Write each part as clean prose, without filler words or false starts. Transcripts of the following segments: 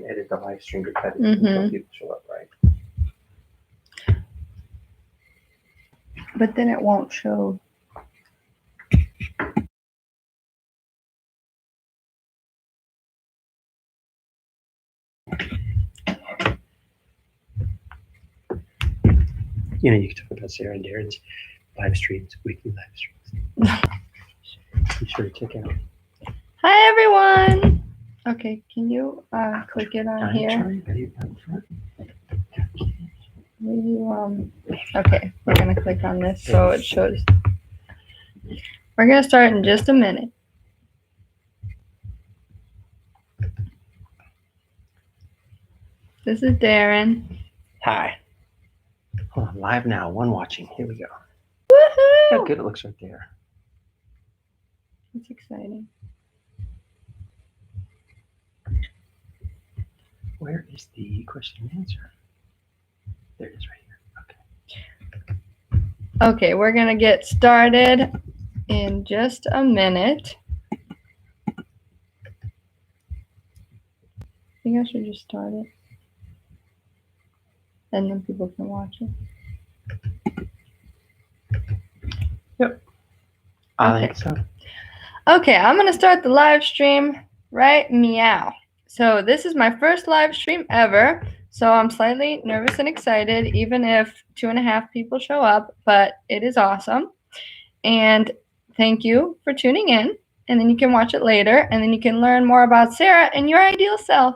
edit the live stream to cut it until people show up, right? But then it won't show. You know, you can talk about Sarah and Darin's live streams, weekly live streams. Be sure to check out. Hi, everyone. Okay, can you click it on here? Okay, we're going to click on this so it shows. We're going to start in just a minute. This is Darin. Hi. Oh, live now, one watching. Here we go. Woohoo! How good it looks right there. That's exciting. Where is the question and answer? There it is right here. Okay. Okay, we're going to get started in just a minute. I think I should just start it. And then people can watch it. Yep. I think so. Okay, I'm going to start the live stream right meow. So this is my first live stream ever. So I'm slightly nervous and excited, even if 2.5 people show up, but it is awesome. And thank you for tuning in. And then you can watch it later, and then you can learn more about Sarah and your ideal self.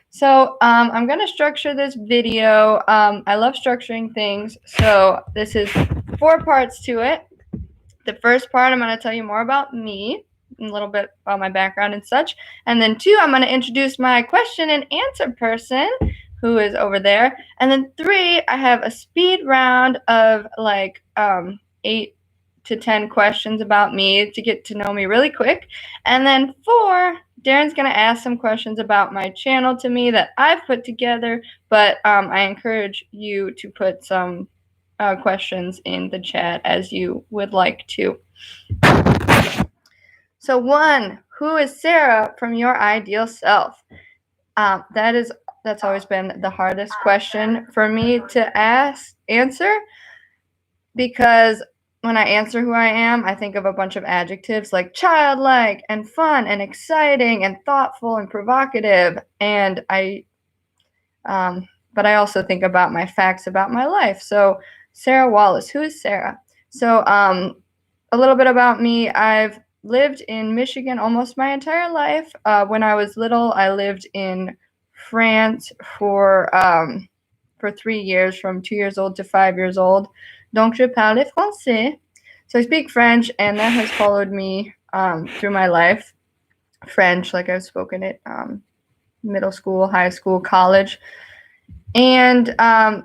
So I'm going to structure this video. I love structuring things. So this is 4 parts to it. The first part, I'm going to tell you more about me, a little bit about my background and such. And then 2, I'm going to introduce my question and answer person, who is over there. And then 3, I have a speed round of like 8 to 10 questions about me to get to know me really quick. And then 4, Darin's going to ask some questions about my channel to me that I've put together, but I encourage you to put some questions in the chat as you would like to. So 1, who is Sarah from your ideal self? That's always been the hardest question for me to answer, because when I answer who I am, I think of a bunch of adjectives like childlike and fun and exciting and thoughtful and provocative. And but I also think about my facts about my life. So Sarah Wallace, who is Sarah? So a little bit about me. I've lived in Michigan almost my entire life. When I was little, I lived in France for 3 years, from 2 years old to 5 years old. Donc je parle français. So I speak French, and that has followed me through my life. French, like I've spoken it middle school, high school, college. And I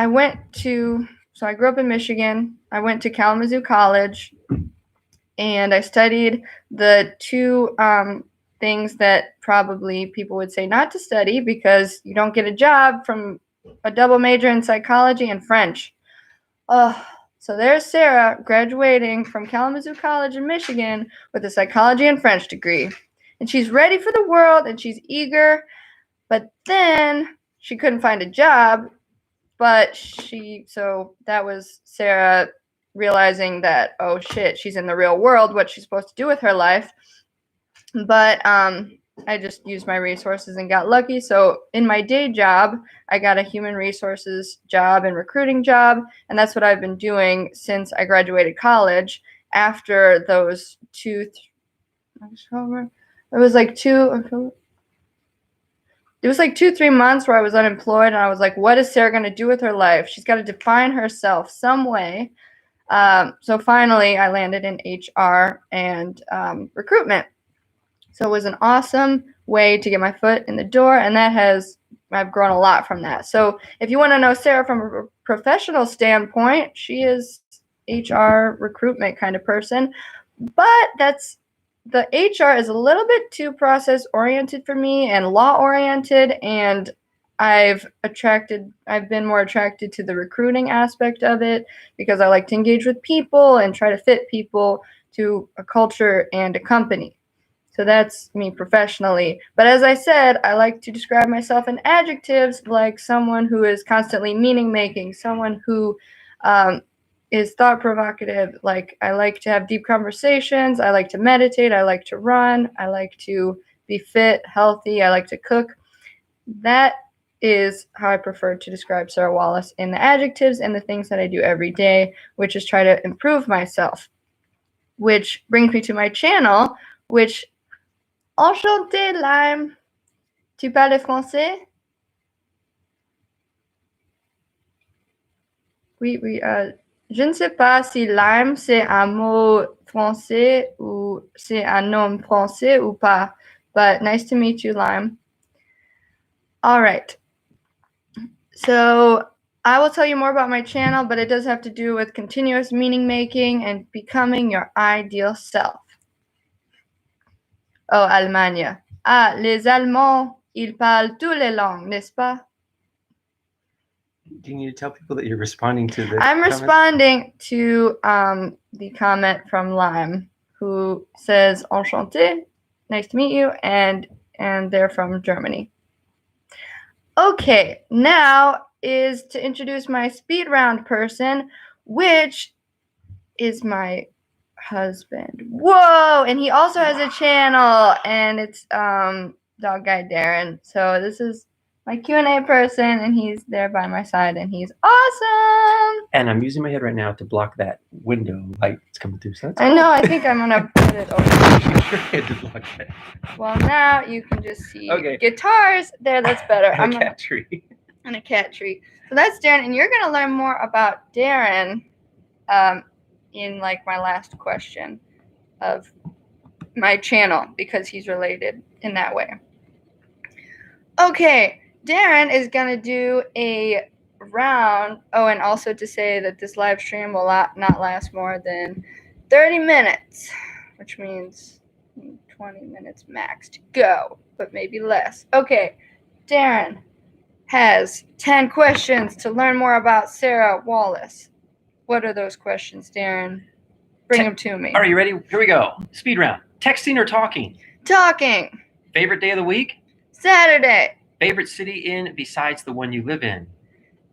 grew up in Michigan. I went to Kalamazoo College, and I studied the 2 things that probably people would say not to study because you don't get a job from a double major in psychology and French. So there's Sarah graduating from Kalamazoo College in Michigan with a psychology and French degree. And she's ready for the world, and she's eager, but then she couldn't find a job. So that was Sarah realizing that, oh shit, she's in the real world, what she's supposed to do with her life. But I just used my resources and got lucky. So in my day job, I got a human resources job and recruiting job. And that's what I've been doing since I graduated college. After those 2, it was like 2, 3 months where I was unemployed. And I was like, what is Sarah going to do with her life? She's got to define herself some way. So finally, I landed in HR and recruitment. So it was an awesome way to get my foot in the door, and I've grown a lot from that. So if you want to know Sarah from a professional standpoint, she is HR recruitment kind of person, but the HR is a little bit too process oriented for me and law oriented, and I've been more attracted to the recruiting aspect of it because I like to engage with people and try to fit people to a culture and a company. So that's me professionally. But as I said, I like to describe myself in adjectives, like someone who is constantly meaning making, someone who is thought provocative. Like I like to have deep conversations. I like to meditate. I like to run. I like to be fit, healthy. I like to cook. That is how I prefer to describe Sarah Wallace in the adjectives and the things that I do every day, which is try to improve myself. Which brings me to my channel, which Enchanté, Lime. Tu parles français? Oui, oui. Je ne sais pas si Lime, c'est un mot français ou c'est un nom français ou pas. But nice to meet you, Lime. All right. So I will tell you more about my channel, but it does have to do with continuous meaning making and becoming your ideal self. Oh, Allemagne. Ah, les Allemands, ils parlent toutes les langues, n'est-ce pas? Do you need to tell people that you're responding to the I'm comment? responding to the comment from Lime, who says Enchanté, nice to meet you, and they're from Germany. Okay, now is to introduce my speed round person, which is my husband. Whoa! And he also has a channel, and it's DogGuy Darin. So this is my Q&A person, and he's there by my side, and he's awesome. And I'm using my head right now to block that window light that's coming through. So that's I know. I think I'm gonna put it over. Use your head to block that. Well, now you can just see Okay. guitars. There, that's better. And a cat tree. And a cat tree. So that's Darin, and you're gonna learn more about Darin in like my last question of my channel because he's related in that way. Okay, Darin is gonna do a round. Oh, and also to say that this live stream will not last more than 30 minutes, which means 20 minutes max to go, but maybe less. Okay, Darin has 10 questions to learn more about Sarah Wallace. What are those questions, Darin? Bring them to me. Are you ready? Here we go. Speed round. Texting or talking? Talking. Favorite day of the week? Saturday. Favorite city in besides the one you live in?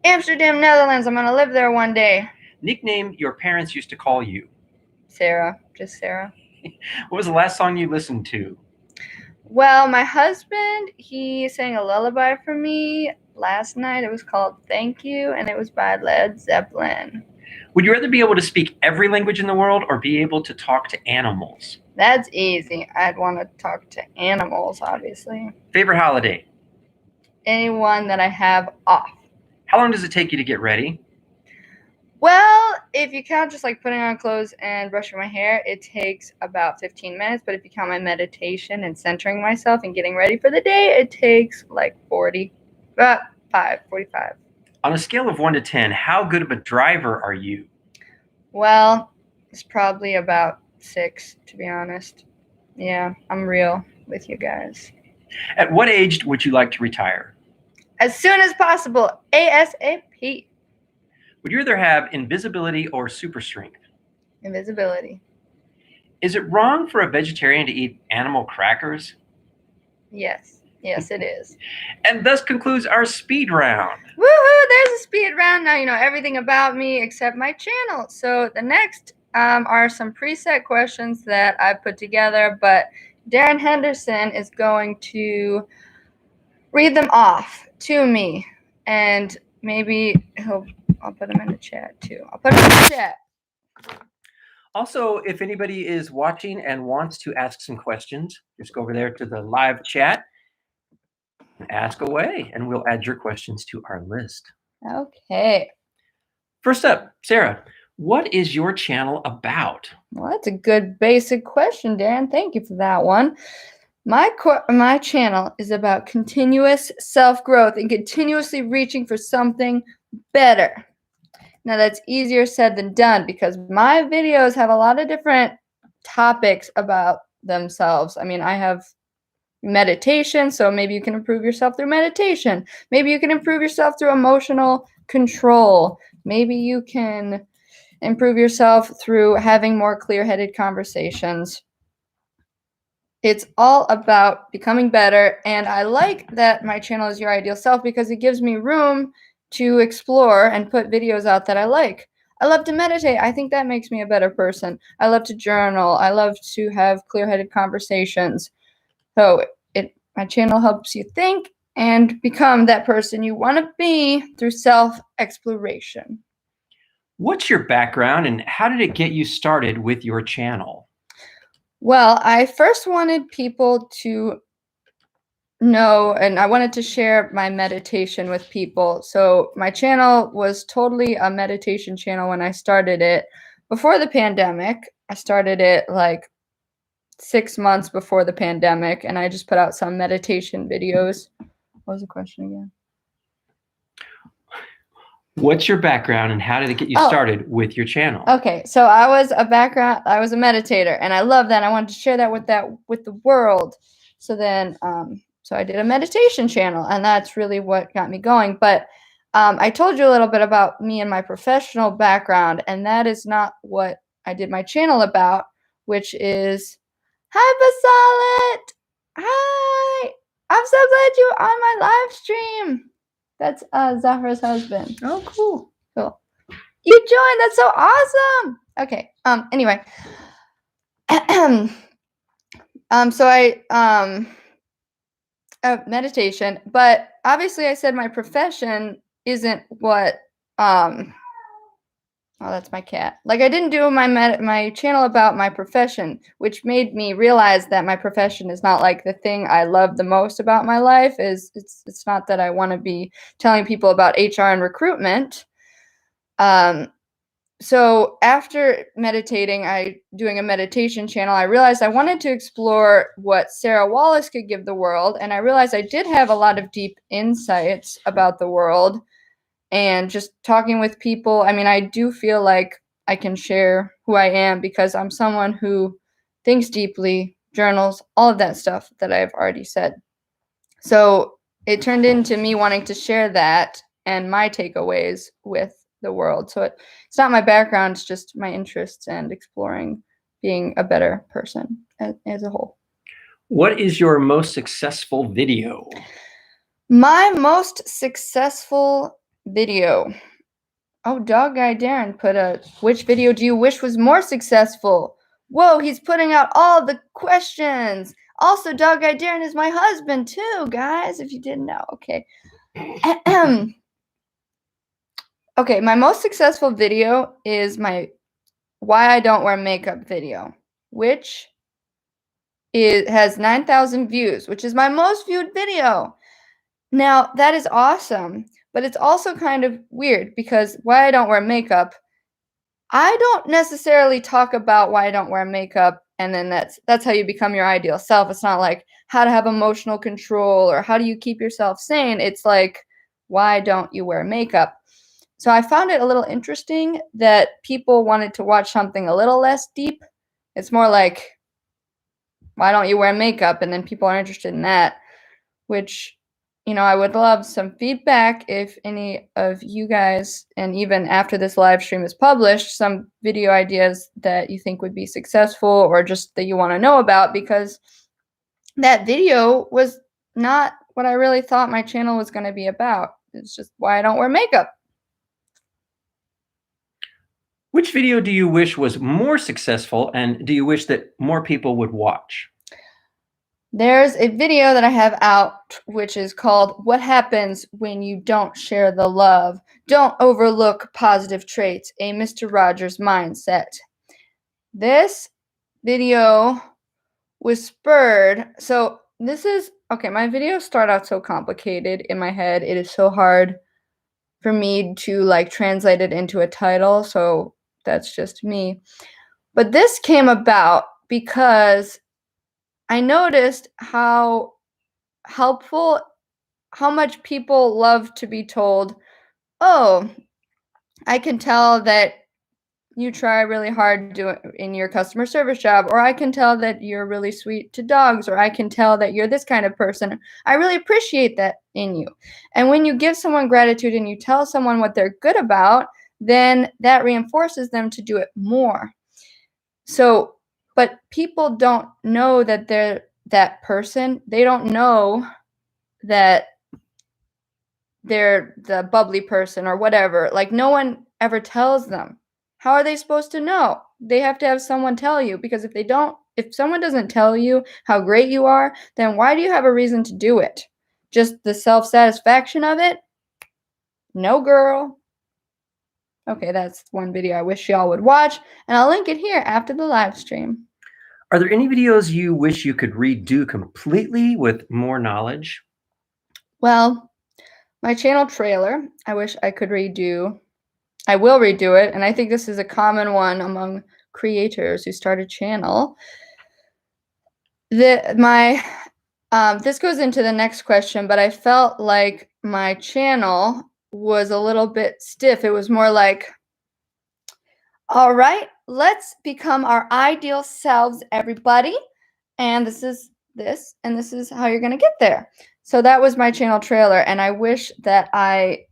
Amsterdam, Netherlands. I'm going to live there one day. Nickname your parents used to call you? Sarah. Just Sarah. What was the last song you listened to? Well, my husband, he sang a lullaby for me last night. It was called Thank You, and it was by Led Zeppelin. Would you rather be able to speak every language in the world or be able to talk to animals? That's easy. I'd want to talk to animals, obviously. Favorite holiday? Anyone that I have off. How long does it take you to get ready? Well, if you count just like putting on clothes and brushing my hair, it takes about 15 minutes. But if you count my meditation and centering myself and getting ready for the day, it takes like 45. On a scale of 1 to 10, how good of a driver are you? Well, it's probably about 6, to be honest. Yeah, I'm real with you guys. At what age would you like to retire? As soon as possible, ASAP. Would you rather have invisibility or super strength? Invisibility. Is it wrong for a vegetarian to eat animal crackers? Yes. Yes, it is. And thus concludes our speed round. Woohoo! There's a speed round. Now you know everything about me except my channel. So the next are some preset questions that I put together, but Darin Henderson is going to read them off to me, and maybe I'll put them in the chat too. I'll put them in the chat. Also, if anybody is watching and wants to ask some questions, just go over there to the live chat. Ask away, and we'll add your questions to our list. Okay. First up, Sarah, what is your channel about? Well, that's a good basic question, Darin. Thank you for that one. My channel is about continuous self-growth and continuously reaching for something better. Now, that's easier said than done because my videos have a lot of different topics about themselves. I mean, I have meditation, so maybe you can improve yourself through meditation. Maybe you can improve yourself through emotional control. Maybe you can improve yourself through having more clear-headed conversations. It's all about becoming better, and I like that my channel is Your Ideal Self because it gives me room to explore and put videos out that I like. I love to meditate. I think that makes me a better person. I love to journal. I love to have clear-headed conversations. So my channel helps you think and become that person you want to be through self-exploration. What's your background and how did it get you started with your channel? Well, I first wanted people to know, and I wanted to share my meditation with people. So my channel was totally a meditation channel when I started it. Before the pandemic, I started it like 6 months before the pandemic, and I just put out some meditation videos. What was the question again? What's your background and how did it get you started with your channel? Okay, so I was a meditator, and I love that. I wanted to share that with the world. So then, so I did a meditation channel, and that's really what got me going. But I told you a little bit about me and my professional background, and that is not what I did my channel about, which is, hi, Basalit! Hi! I'm so glad you're on my live stream. That's Zahra's husband. Oh, cool. Cool. You joined. That's so awesome. Okay. Anyway. So I meditation, but obviously I said my profession isn't what oh, that's my cat. Like, I didn't do my channel about my profession, which made me realize that my profession is not like the thing I love the most about my life. It's not that I want to be telling people about HR and recruitment. So after meditating, doing a meditation channel, I realized I wanted to explore what Sarah Wallace could give the world, and I realized I did have a lot of deep insights about the world. And just talking with people, I mean, I do feel like I can share who I am because I'm someone who thinks deeply, journals, all of that stuff that I've already said. So it turned into me wanting to share that and my takeaways with the world. So it's not my background, it's just my interests and exploring being a better person as a whole. What is your most successful video? My most successful video. Oh, DogGuy Darin put which video do you wish was more successful? Whoa, he's putting out all the questions. Also, DogGuy Darin is my husband too, guys, if you didn't know. Okay. Okay, my most successful video is my why I don't wear makeup video, which has 9,000 views, which is my most viewed video. Now, that is awesome, but it's also kind of weird because why I don't wear makeup, I don't necessarily talk about why I don't wear makeup and then that's how you become your ideal self. It's not like how to have emotional control or how do you keep yourself sane. It's like, why don't you wear makeup? So I found it a little interesting that people wanted to watch something a little less deep. It's more like, why don't you wear makeup? And then people are interested in that, which, you know, I would love some feedback if any of you guys, and even after this live stream is published, some video ideas that you think would be successful or just that you want to know about, because that video was not what I really thought my channel was going to be about. It's just why I don't wear makeup. Which video do you wish was more successful and do you wish that more people would watch? There's a video that I have out which is called What Happens When You Don't Share the Love? Don't Overlook Positive Traits, a Mr. Rogers Mindset. This video was spurred. So this is, okay, my videos start out so complicated in my head. It is so hard for me to like translate it into a title. So that's just me. But this came about because I noticed how helpful, how much people love to be told, oh, I can tell that you try really hard in your customer service job, or I can tell that you're really sweet to dogs, or I can tell that you're this kind of person. I really appreciate that in you. And when you give someone gratitude and you tell someone what they're good about, then that reinforces them to do it more. So, but people don't know that that person, they don't know that they're the bubbly person or whatever. Like, no one ever tells them. How are they supposed to know? They have to have someone tell you, because if someone doesn't tell you how great you are, then why do you have a reason to do it? Just the self-satisfaction of it? No, girl. Okay, that's one video I wish y'all would watch, and I'll link it here after the live stream. Are there any videos you wish you could redo completely with more knowledge? Well, my channel trailer, I wish I could redo. I will redo it, and I think this is a common one among creators who start a channel. This goes into the next question, but I felt like my channel was a little bit stiff. It was more like, all right, let's become our ideal selves, everybody. And this is how you're going to get there. So that was my channel trailer, and I wish that I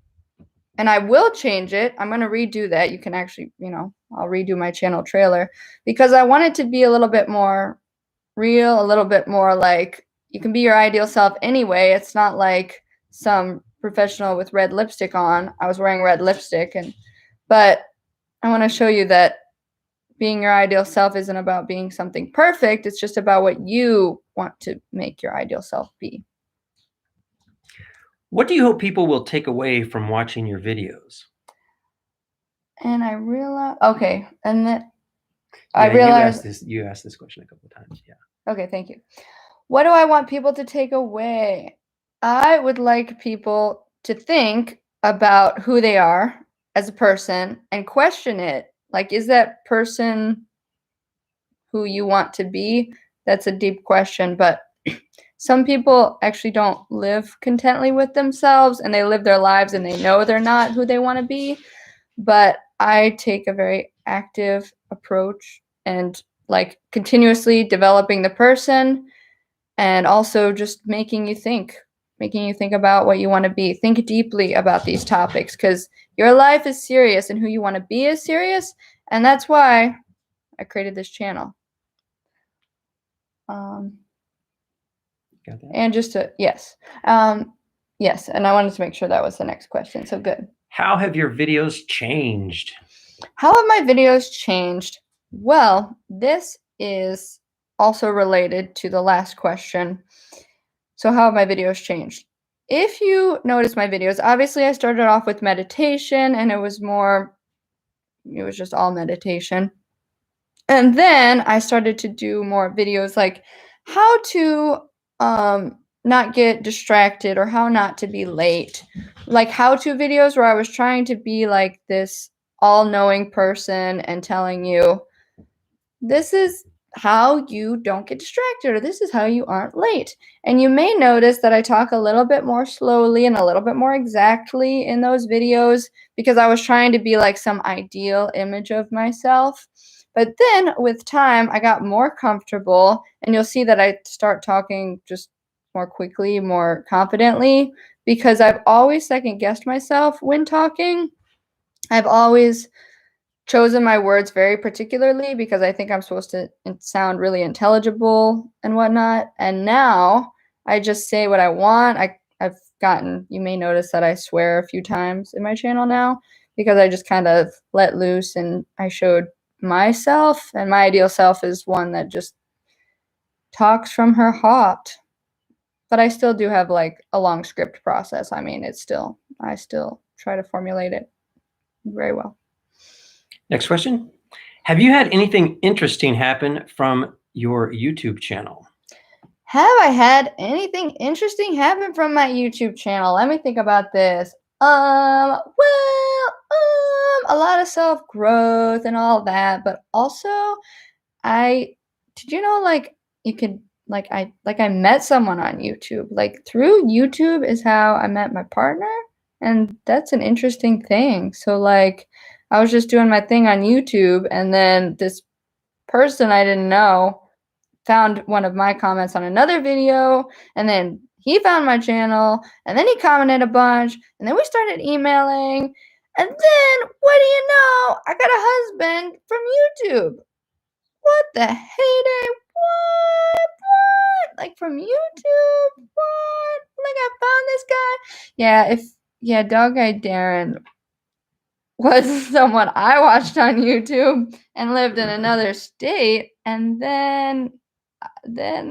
will change it. I'm going to redo that. You can actually, I'll redo my channel trailer because I want it to be a little bit more real, a little bit more like you can be your ideal self anyway. It's not like some professional with red lipstick on. I was wearing red lipstick, but I want to show you that being your ideal self isn't about being something perfect. It's just about what you want to make your ideal self be. What do you hope people will take away from watching your videos? And I realize, okay, and then I realized you asked this question a couple of times. Yeah. Okay, thank you. What do I want people to take away? I would like people to think about who they are as a person and question it. Like, is that person who you want to be? That's a deep question, but some people actually don't live contently with themselves, and they live their lives and they know they're not who they want to be. But I take a very active approach and like continuously developing the person, and also just making you think about what you want to be. Think deeply about these topics, because your life is serious and who you want to be is serious. And that's why I created this channel. Got that? And just to, yes. Yes, and I wanted to make sure that was the next question. So good. How have your videos changed? How have my videos changed? Well, this is also related to the last question. So how have my videos changed? If you notice my videos, obviously I started off with meditation, and it was just all meditation. And then I started to do more videos like how to not get distracted or how not to be late. Like how-to videos where I was trying to be like this all-knowing person and telling you, this is how you don't get distracted, or this is how you aren't late. And you may notice that I talk a little bit more slowly and a little bit more exactly in those videos because I was trying to be like some ideal image of myself. But then with time, I got more comfortable, and you'll see that I start talking just more quickly, more confidently, because I've always second-guessed myself when talking. I've always chosen my words very particularly because I think I'm supposed to sound really intelligible and whatnot. And now I just say what I want. You may notice that I swear a few times in my channel now because I just kind of let loose and I showed myself, and my ideal self is one that just talks from her heart. But I still do have like a long script process. I mean, I still try to formulate it very well. Next question. Have you had anything interesting happen from your YouTube channel? Have I had anything interesting happen from my YouTube channel? Let me think about this. A lot of self-growth and all that, but also did you know like you could I met someone on YouTube. Like through YouTube is how I met my partner, and that's an interesting thing. So like I was just doing my thing on YouTube, and then this person I didn't know found one of my comments on another video, and then he found my channel, and then he commented a bunch, and then we started emailing, and then what do you know? I got a husband from YouTube. What the heyday? What? Like from YouTube? What? Like I found this guy? Yeah, DogGuy Darin was someone I watched on YouTube and lived in another state, and then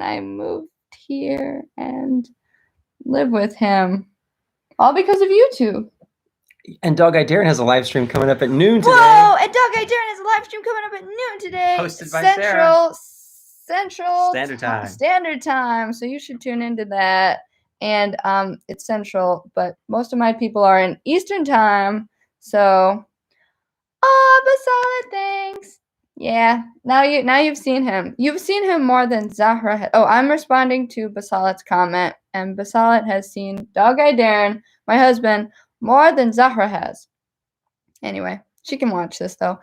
I moved here and live with him, all because of YouTube. And DogGuy Darin has a live stream coming up at noon today. Whoa! And DogGuy Darin has a live stream coming up at noon today. Hosted by Sarah. Central Standard Time. So you should tune into that. And it's Central, but most of my people are in Eastern Time. So, but solid, thanks. Yeah, now you've seen him. You've seen him more than Zahra. Oh, I'm responding to Basalat's comment, and Basalat has seen DogGuy Darin, my husband, more than Zahra has. Anyway, she can watch this though.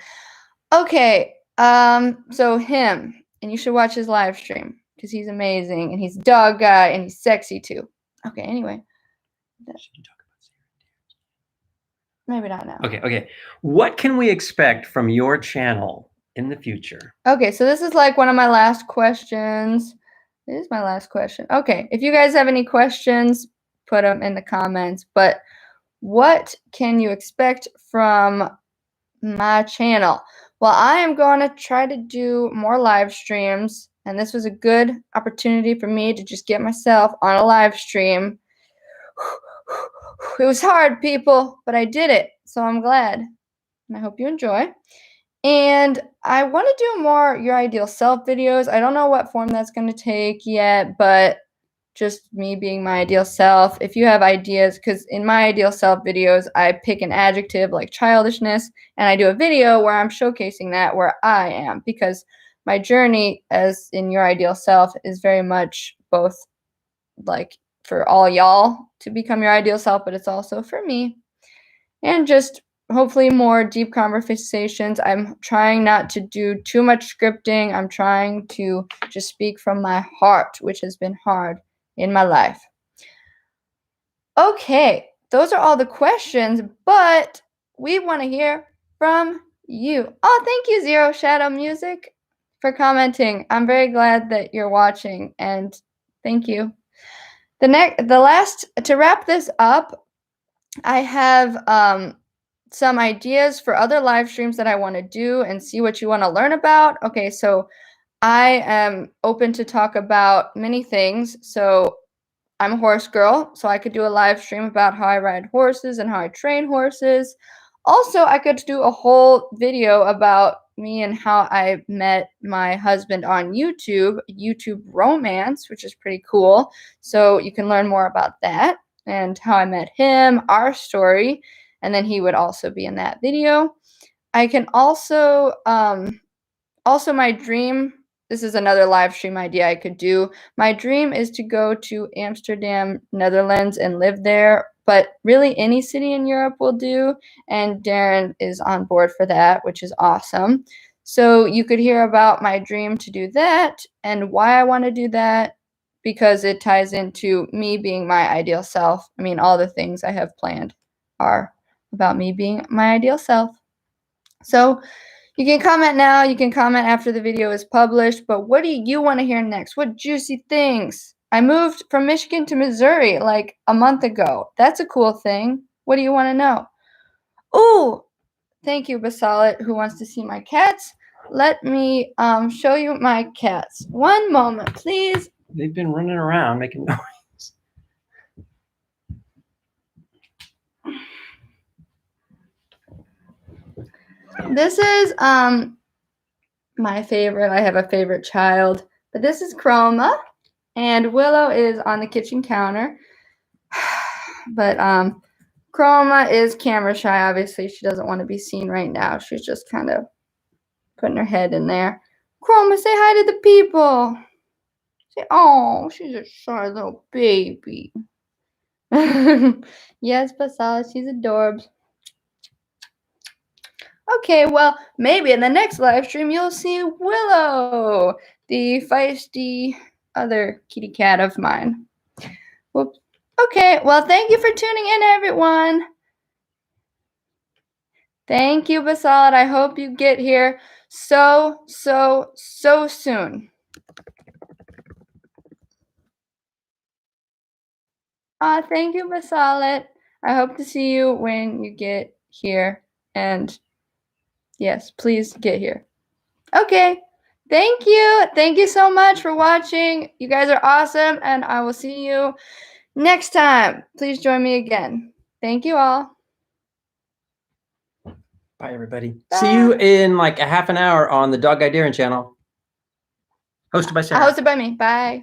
Okay, so him, and you should watch his live stream because he's amazing, and he's a dog guy, and he's sexy too. Okay, anyway. Maybe not now. Okay. What can we expect from your channel in the future? Okay, so this is like one of my last questions. It is my last question. Okay, if you guys have any questions, put them in the comments. But what can you expect from my channel? Well, I am going to try to do more live streams, and this was a good opportunity for me to just get myself on a live stream. It was hard, people, but I did it, so I'm glad, and I hope you enjoy. And I want to do more Your Ideal Self videos. I don't know what form that's going to take yet, but just me being my ideal self. If you have ideas, because in my ideal self videos, I pick an adjective like childishness, and I do a video where I'm showcasing that where I am, because my journey as in Your Ideal Self is very much both like for all y'all to become your ideal self, but it's also for me. And just hopefully more deep conversations. I'm trying not to do too much scripting. I'm trying to just speak from my heart, which has been hard in my life. Okay, those are all the questions, but we want to hear from you. Oh, thank you, Zero Shadow Music, for commenting. I'm very glad that you're watching, and thank you. To wrap this up, I have some ideas for other live streams that I want to do and see what you want to learn about. Okay, so I am open to talk about many things. So I'm a horse girl, so I could do a live stream about how I ride horses and how I train horses. Also, I could do a whole video about me and how I met my husband on YouTube romance, which is pretty cool. So you can learn more about that and how I met him, our story, and then he would also be in that video. I can also my dream, this is another live stream idea I could do. My dream is to go to Amsterdam, Netherlands, and live there, but really any city in Europe will do, and Darin is on board for that, which is awesome. So you could hear about my dream to do that and why I want to do that, because it ties into me being my ideal self. I mean, all the things I have planned are about me being my ideal self. So you can comment now, you can comment after the video is published, but what do you want to hear next? What juicy things? I moved from Michigan to Missouri like a month ago. That's a cool thing. What do you want to know? Ooh, thank you, Basalat, who wants to see my cats. Let me show you my cats. One moment, please. They've been running around making noise. This is my favorite. I have a favorite child, but this is Chroma, and Willow is on the kitchen counter. But Chroma is camera shy. Obviously, she doesn't want to be seen right now. She's just kind of putting her head in there. Chroma, say hi to the people. Say, oh, she's a shy little baby. Yes, Basala, she's adorbs. Okay, well, maybe in the next live stream you'll see Willow, the feisty other kitty cat of mine. Whoops. Okay, well, thank you for tuning in, everyone. Thank you, Basalat. I hope you get here so soon. Thank you, Basalit. I hope to see you when you get here. And yes, please get here. Okay. Thank you. Thank you so much for watching. You guys are awesome, and I will see you next time. Please join me again. Thank you all. Bye, everybody. Bye. See you in like a half an hour on the DogGuy Darin channel. Hosted by Sarah. Hosted by me. Bye.